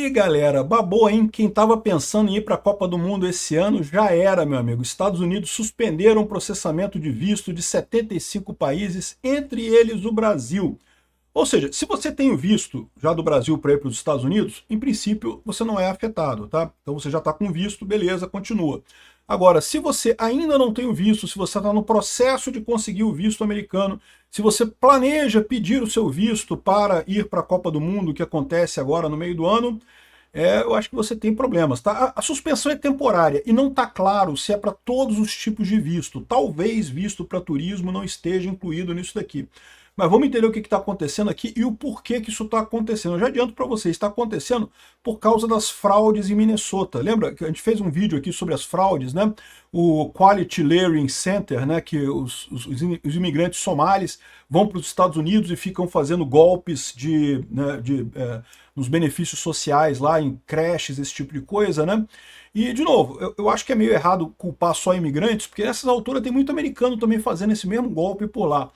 Ih, galera, babou, hein? Quem estava pensando em ir para a Copa do Mundo esse ano já era, meu amigo. Estados Unidos suspenderam o processamento de visto de 75 países, entre eles o Brasil. Ou seja, se você tem o visto já do Brasil para ir para os Estados Unidos, em princípio você não é afetado, tá? Então você já está com visto, beleza, continua. Agora, se você ainda não tem o visto, se você está no processo de conseguir o visto americano, se você planeja pedir o seu visto para ir para a Copa do Mundo, que acontece agora no meio do ano, eu acho que você tem problemas, tá? A suspensão é temporária e não está claro se é para todos os tipos de visto. Talvez visto para turismo não esteja incluído nisso daqui. Mas vamos entender o que está acontecendo aqui e o porquê que isso está acontecendo. Eu já adianto para vocês, está acontecendo por causa das fraudes em Minnesota. Lembra que a gente fez um vídeo aqui sobre as fraudes, né? O Quality Learning Center, né? Que os imigrantes somalis vão para os Estados Unidos e ficam fazendo golpes nos benefícios sociais lá, em creches, esse tipo de coisa, né? E, de novo, eu acho que é meio errado culpar só imigrantes, porque nessas alturas tem muito americano também fazendo esse mesmo golpe por lá.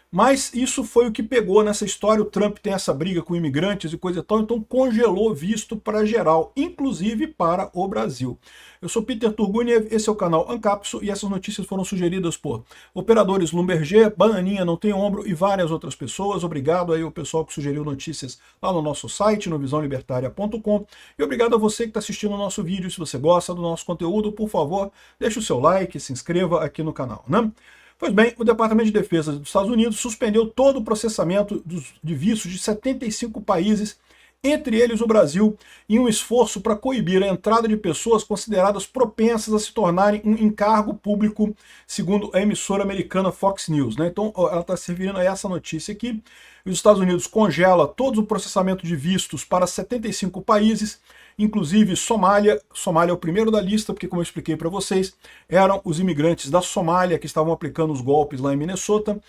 Mas isso foi o que pegou nessa história. O Trump tem essa briga com imigrantes e coisa e tal, então congelou visto para geral, inclusive para o Brasil. Eu sou Peter Turguniev, esse é o canal Ancapso e essas notícias foram sugeridas por operadores Lumberger, Bananinha Não Tem Ombro e várias outras pessoas. Obrigado aí ao pessoal que sugeriu notícias lá no nosso site, no visãolibertaria.com, e obrigado a você que está assistindo o nosso vídeo. Se você gosta do nosso conteúdo, por favor, deixe o seu like, se inscreva aqui no canal, né? Pois bem, o Departamento de Defesa dos Estados Unidos suspendeu todo o processamento de vistos de 75 países, entre eles o Brasil, em um esforço para coibir a entrada de pessoas consideradas propensas a se tornarem um encargo público, segundo a emissora americana Fox News, né? Então, ela está se referindo a essa notícia aqui. Os Estados Unidos congela todo o processamento de vistos para 75 países, inclusive Somália. Somália é o primeiro da lista, porque, como eu expliquei para vocês, eram os imigrantes da Somália que estavam aplicando os golpes lá em Minnesota.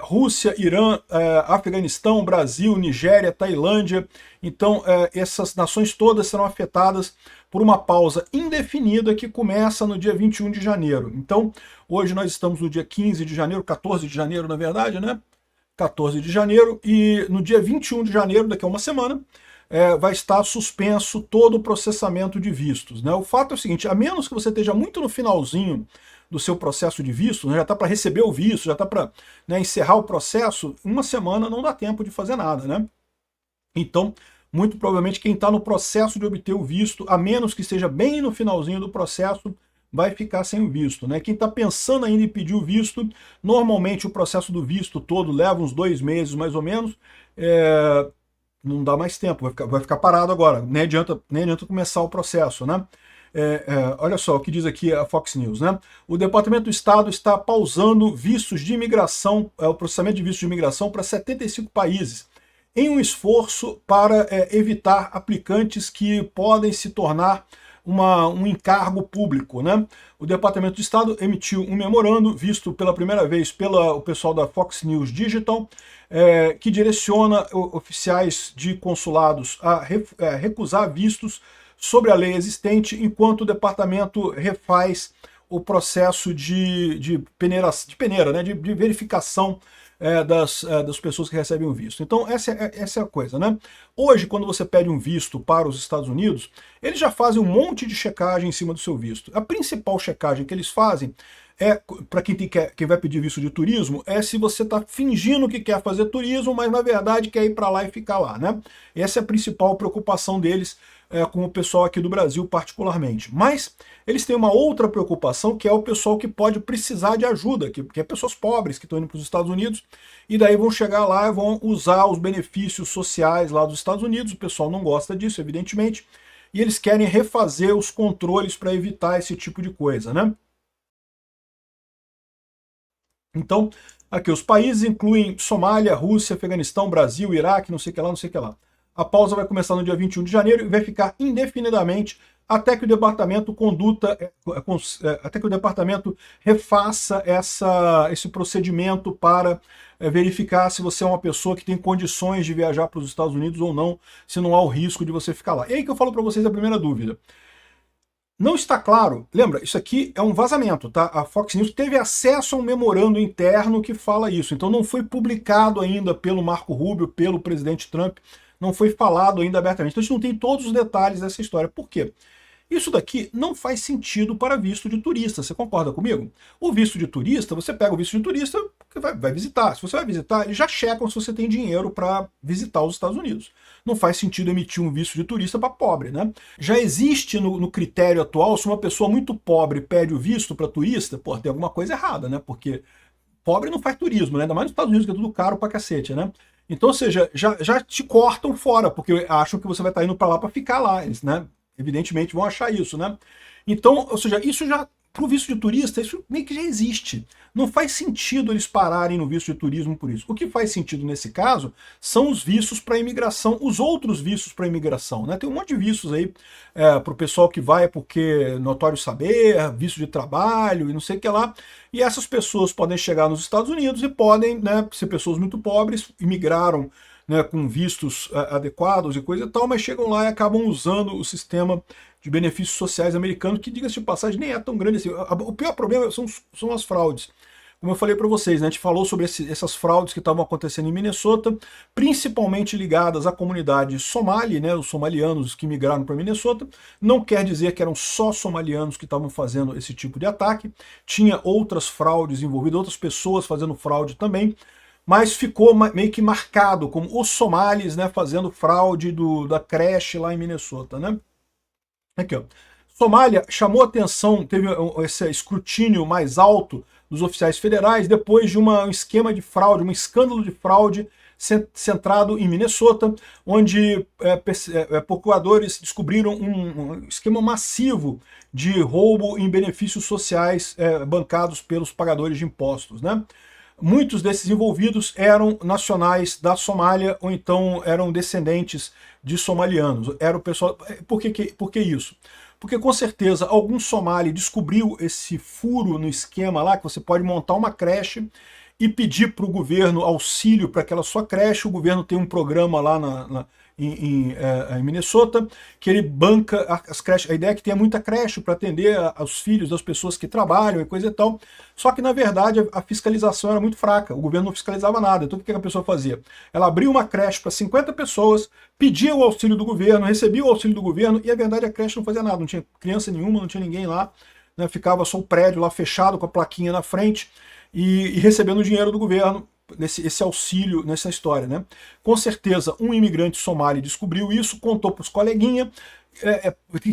Rússia, Irã, Afeganistão, Brasil, Nigéria, Tailândia. Então, essas nações todas serão afetadas por uma pausa indefinida que começa no dia 21 de janeiro. Então, hoje nós estamos no dia 15 de janeiro, 14 de janeiro, na verdade, né? 14 de janeiro, e no dia 21 de janeiro, daqui a uma semana, vai estar suspenso todo o processamento de vistos, né? O fato é o seguinte, a menos que você esteja muito no finalzinho do seu processo de visto, né, já está para receber o visto, já está para, né, encerrar o processo, uma semana não dá tempo de fazer nada, né? Então, muito provavelmente quem está no processo de obter o visto, a menos que esteja bem no finalzinho do processo, vai ficar sem o visto, né? Quem está pensando ainda em pedir o visto, normalmente o processo do visto todo leva uns 2 meses mais ou menos, não dá mais tempo, vai ficar parado agora, nem adianta começar o processo, né? Olha só o que diz aqui a Fox News, né? O Departamento do Estado está pausando vistos de imigração, o processamento de vistos de imigração para 75 países, em um esforço para evitar aplicantes que podem se tornar um encargo público, né? O Departamento de Estado emitiu um memorando, visto pela primeira vez pelo pessoal da Fox News Digital, que direciona oficiais de consulados a recusar vistos sobre a lei existente, enquanto o departamento refaz o processo de peneira, né? de verificação das pessoas que recebem o visto. Então essa é a coisa, né? Hoje, quando você pede um visto para os Estados Unidos, eles já fazem um monte de checagem em cima do seu visto. A principal checagem que eles fazem para quem vai pedir visto de turismo, é se você está fingindo que quer fazer turismo, mas na verdade quer ir para lá e ficar lá, né? Essa é a principal preocupação deles com o pessoal aqui do Brasil particularmente. Mas eles têm uma outra preocupação, que é o pessoal que pode precisar de ajuda, que é pessoas pobres que estão indo para os Estados Unidos, e daí vão chegar lá e vão usar os benefícios sociais lá dos Estados Unidos. O pessoal não gosta disso, evidentemente, e eles querem refazer os controles para evitar esse tipo de coisa, né? Então, aqui os países incluem Somália, Rússia, Afeganistão, Brasil, Iraque, não sei o que lá, não sei o que lá. A pausa vai começar no dia 21 de janeiro e vai ficar indefinidamente até que o departamento até que o departamento refaça esse procedimento para verificar se você é uma pessoa que tem condições de viajar para os Estados Unidos ou não, se não há o risco de você ficar lá. E aí que eu falo para vocês a primeira dúvida. Não está claro, lembra, isso aqui é um vazamento, tá? A Fox News teve acesso a um memorando interno que fala isso, então não foi publicado ainda pelo Marco Rubio, pelo presidente Trump, não foi falado ainda abertamente. Então a gente não tem todos os detalhes dessa história. Por quê? Isso daqui não faz sentido para visto de turista, você concorda comigo? O visto de turista, você pega o visto de turista, vai visitar. Se você vai visitar, eles já checam se você tem dinheiro para visitar os Estados Unidos. Não faz sentido emitir um visto de turista para pobre, né? Já existe no critério atual, se uma pessoa muito pobre pede o visto para turista, pô, tem alguma coisa errada, né? Porque pobre não faz turismo, né? Ainda mais nos Estados Unidos, que é tudo caro pra cacete, né? Então, ou seja, já te cortam fora, porque acham que você vai estar indo para lá para ficar lá, eles, né? Evidentemente vão achar isso, né? Então, ou seja, isso já, para o visto de turista, isso meio que já existe. Não faz sentido eles pararem no visto de turismo por isso. O que faz sentido nesse caso são os vistos para imigração, os outros vistos para imigração, né? Tem um monte de vistos aí para o pessoal que vai porque notório saber, visto de trabalho e não sei o que lá. E essas pessoas podem chegar nos Estados Unidos e podem, né, ser pessoas muito pobres, imigraram, né, com vistos adequados e coisa e tal, mas chegam lá e acabam usando o sistema de benefícios sociais americano, que, diga-se de passagem, nem é tão grande assim. O pior problema são as fraudes. Como eu falei para vocês, né, a gente falou sobre essas fraudes que estavam acontecendo em Minnesota, principalmente ligadas à comunidade somali, né, os somalianos que migraram para Minnesota. Não quer dizer que eram só somalianos que estavam fazendo esse tipo de ataque, tinha outras fraudes envolvidas, outras pessoas fazendo fraude também, mas ficou meio que marcado como os somalis, né, fazendo fraude da creche lá em Minnesota, né? Aqui, ó. Somália chamou atenção, teve esse escrutínio mais alto dos oficiais federais depois de um esquema de fraude, um escândalo de fraude centrado em Minnesota, onde procuradores descobriram um esquema massivo de roubo em benefícios sociais bancados pelos pagadores de impostos, né? Muitos desses envolvidos eram nacionais da Somália ou então eram descendentes de somalianos. Era o pessoal. Por que isso? Porque com certeza algum somali descobriu esse furo no esquema lá, que você pode montar uma creche e pedir para o governo auxílio para aquela sua creche. O governo tem um programa lá em Minnesota, que ele banca as creches. A ideia é que tenha muita creche para atender aos filhos das pessoas que trabalham e coisa e tal. Só que, na verdade, a fiscalização era muito fraca. O governo não fiscalizava nada. Então, o que a pessoa fazia? Ela abria uma creche para 50 pessoas, pedia o auxílio do governo, recebia o auxílio do governo, e, a verdade, a creche não fazia nada. Não tinha criança nenhuma, não tinha ninguém lá, né? Ficava só o prédio lá fechado, com a plaquinha na frente, e recebendo o dinheiro do governo, esse auxílio nessa história, né? Com certeza um imigrante somali descobriu isso, contou para os coleguinhas,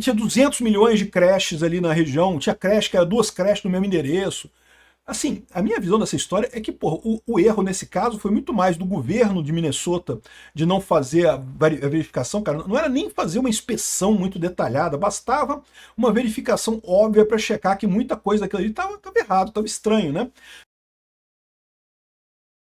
tinha 200 milhões de creches ali na região, tinha creche que era 2 creches no mesmo endereço. Assim, a minha visão dessa história é que, porra, o erro nesse caso foi muito mais do governo de Minnesota de não fazer a verificação, cara. Não era nem fazer uma inspeção muito detalhada, bastava uma verificação óbvia para checar que muita coisa daquilo ali estava errado, estava estranho, né?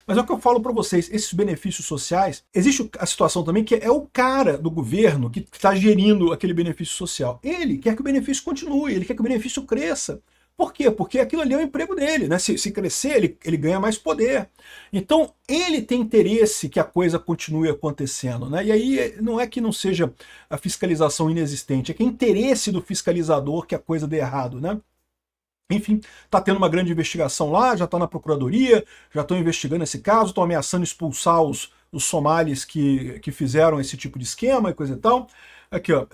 Mas é o que eu falo para vocês, esses benefícios sociais, existe a situação também que é o cara do governo que está gerindo aquele benefício social. Ele quer que o benefício continue, ele quer que o benefício cresça. Por quê? Porque aquilo ali é o emprego dele, né? Se crescer, ele ganha mais poder. Então, ele tem interesse que a coisa continue acontecendo, né? E aí não é que não seja a fiscalização inexistente, é que é interesse do fiscalizador que a coisa dê errado, né? Enfim, está tendo uma grande investigação lá, já está na procuradoria, já estão investigando esse caso, estão ameaçando expulsar os somalis que fizeram esse tipo de esquema e coisa e tal. Aqui, ó,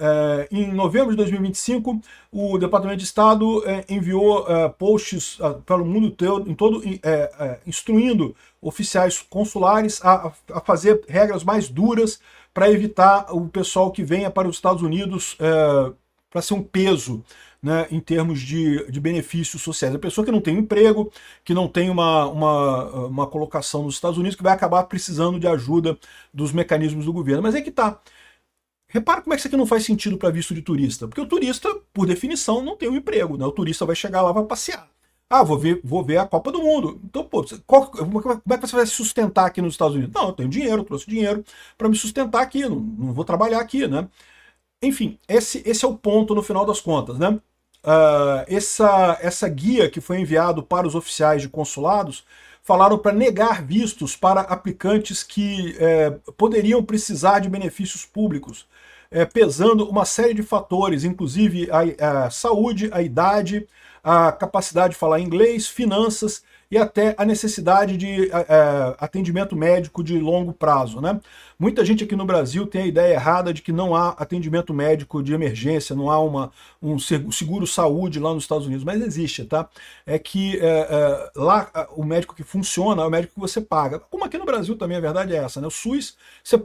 em novembro de 2025, o Departamento de Estado enviou posts para o mundo todo, instruindo oficiais consulares a fazer regras mais duras para evitar o pessoal que venha para os Estados Unidos para ser um peso, né, em termos de benefícios sociais. A pessoa que não tem um emprego, que não tem uma colocação nos Estados Unidos, que vai acabar precisando de ajuda dos mecanismos do governo. Mas é que tá. Repara como é que isso aqui não faz sentido para visto de turista. Porque o turista, por definição, não tem um emprego, né? O turista vai chegar lá, vai passear. Ah, vou ver a Copa do Mundo. Então, pô, como é que você vai se sustentar aqui nos Estados Unidos? Não, eu tenho dinheiro, eu trouxe dinheiro para me sustentar aqui, não vou trabalhar aqui, né? Enfim, esse é o ponto no final das contas, né? Essa guia que foi enviado para os oficiais de consulados falaram para negar vistos para aplicantes que poderiam precisar de benefícios públicos, pesando uma série de fatores, inclusive a saúde, a idade, a capacidade de falar inglês, finanças, e até a necessidade de atendimento médico de longo prazo, né? Muita gente aqui no Brasil tem a ideia errada de que não há atendimento médico de emergência, não há um seguro-saúde lá nos Estados Unidos, mas existe, tá? É que lá o médico que funciona é o médico que você paga. Como aqui no Brasil também, a verdade é essa, né? O SUS, você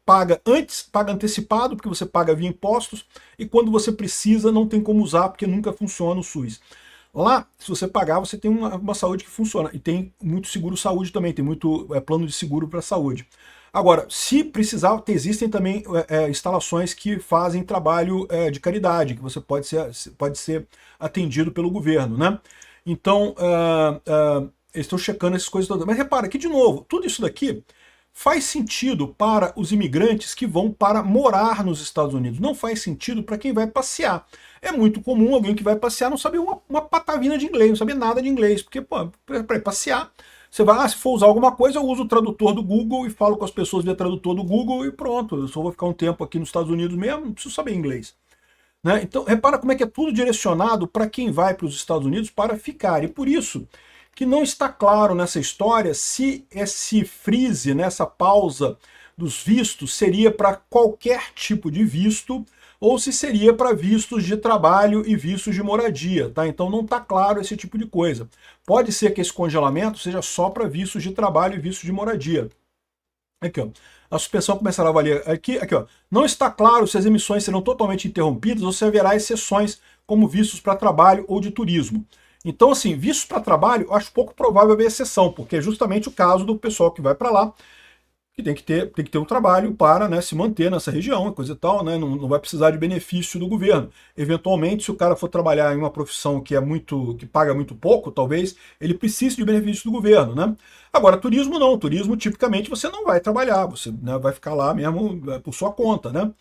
paga antes, paga antecipado, porque você paga via impostos, e quando você precisa não tem como usar, porque nunca funciona o SUS. Lá, se você pagar, você tem uma saúde que funciona, e tem muito seguro-saúde também, tem muito plano de seguro para saúde. Agora, se precisar, existem também instalações que fazem trabalho de caridade, que você pode ser atendido pelo governo, né? Então, eles estão checando essas coisas todas. Mas repara que, de novo, tudo isso daqui faz sentido para os imigrantes que vão para morar nos Estados Unidos. Não faz sentido para quem vai passear. É muito comum alguém que vai passear não saber uma patavina de inglês, não saber nada de inglês, porque, pô, para ir passear, você vai, se for usar alguma coisa, eu uso o tradutor do Google e falo com as pessoas via tradutor do Google e pronto, eu só vou ficar um tempo aqui nos Estados Unidos mesmo, não preciso saber inglês. Né? Então, repara como é que é tudo direcionado para quem vai para os Estados Unidos para ficar, e por isso que não está claro nessa história se esse freeze, né, essa pausa dos vistos, seria para qualquer tipo de visto, ou se seria para vistos de trabalho e vistos de moradia, tá? Então não está claro esse tipo de coisa. Pode ser que esse congelamento seja só para vistos de trabalho e vistos de moradia. Aqui, ó. A suspensão começará a valer aqui, ó. Não está claro se as emissões serão totalmente interrompidas ou se haverá exceções como vistos para trabalho ou de turismo. Então, assim, vistos para trabalho, eu acho pouco provável haver exceção, porque é justamente o caso do pessoal que vai para lá, que tem que ter um trabalho para, né, se manter nessa região, coisa e tal, né, não vai precisar de benefício do governo. Eventualmente, se o cara for trabalhar em uma profissão que paga muito pouco, talvez ele precise de benefício do governo, né? Agora, turismo não. Turismo, tipicamente, você não vai trabalhar, você, né, vai ficar lá mesmo por sua conta, né?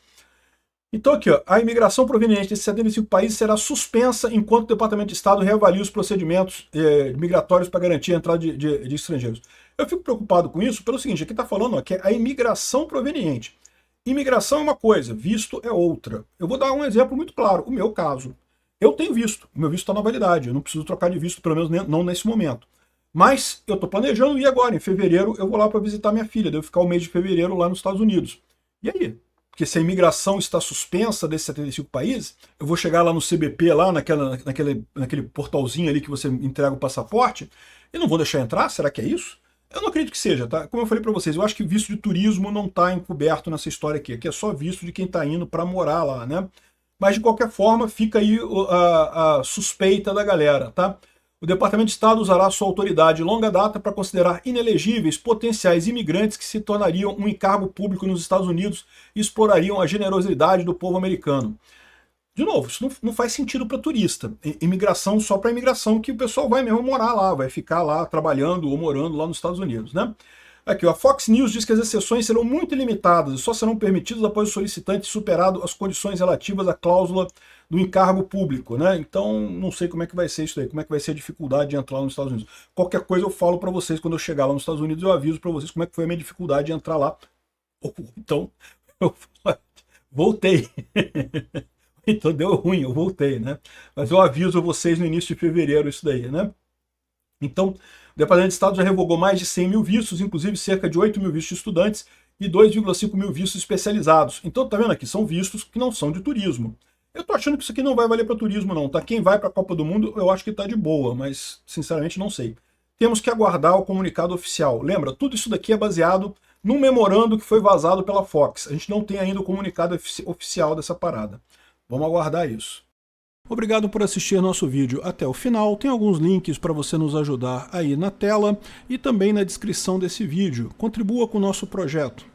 Então aqui, ó, a imigração proveniente desses 75 países será suspensa enquanto o Departamento de Estado reavalia os procedimentos migratórios para garantir a entrada de estrangeiros. Eu fico preocupado com isso pelo seguinte, aqui está falando ó, que é a imigração proveniente. Imigração é uma coisa, visto é outra. Eu vou dar um exemplo muito claro, o meu caso. Eu tenho visto, o meu visto está na validade, eu não preciso trocar de visto, pelo menos não nesse momento. Mas eu estou planejando ir agora, em fevereiro eu vou lá para visitar minha filha, devo ficar o mês de fevereiro lá nos Estados Unidos. E aí? Porque se a imigração está suspensa desses 75 países, eu vou chegar lá no CBP, lá naquele portalzinho ali que você entrega o passaporte, e não vou deixar entrar? Será que é isso? Eu não acredito que seja, tá? Como eu falei para vocês, eu acho que visto de turismo não está encoberto nessa história aqui. Aqui é só visto de quem está indo para morar lá, né? Mas, de qualquer forma, fica aí a suspeita da galera, tá? O Departamento de Estado usará sua autoridade de longa data para considerar inelegíveis potenciais imigrantes que se tornariam um encargo público nos Estados Unidos e explorariam a generosidade do povo americano. De novo, isso não faz sentido para turista. Imigração só para imigração, que o pessoal vai mesmo morar lá, vai ficar lá trabalhando ou morando lá nos Estados Unidos, né? Aqui, ó, a Fox News diz que as exceções serão muito limitadas e só serão permitidas após o solicitante superado as condições relativas à cláusula do encargo público, né? Então, não sei como é que vai ser isso aí, como é que vai ser a dificuldade de entrar lá nos Estados Unidos. Qualquer coisa eu falo para vocês quando eu chegar lá nos Estados Unidos, eu aviso para vocês como é que foi a minha dificuldade de entrar lá. Então, eu voltei. Então deu ruim, eu voltei, né? Mas eu aviso vocês no início de fevereiro isso daí, né? Então, o Departamento de Estado já revogou mais de 100 mil vistos, inclusive cerca de 8 mil vistos de estudantes e 2,5 mil vistos especializados. Então, tá vendo aqui? São vistos que não são de turismo. Eu tô achando que isso aqui não vai valer para turismo não, tá? Quem vai para a Copa do Mundo, eu acho que tá de boa, mas sinceramente não sei. Temos que aguardar o comunicado oficial. Lembra, tudo isso daqui é baseado num memorando que foi vazado pela Fox. A gente não tem ainda o comunicado oficial dessa parada. Vamos aguardar isso. Obrigado por assistir nosso vídeo até o final. Tem alguns links para você nos ajudar aí na tela e também na descrição desse vídeo. Contribua com o nosso projeto.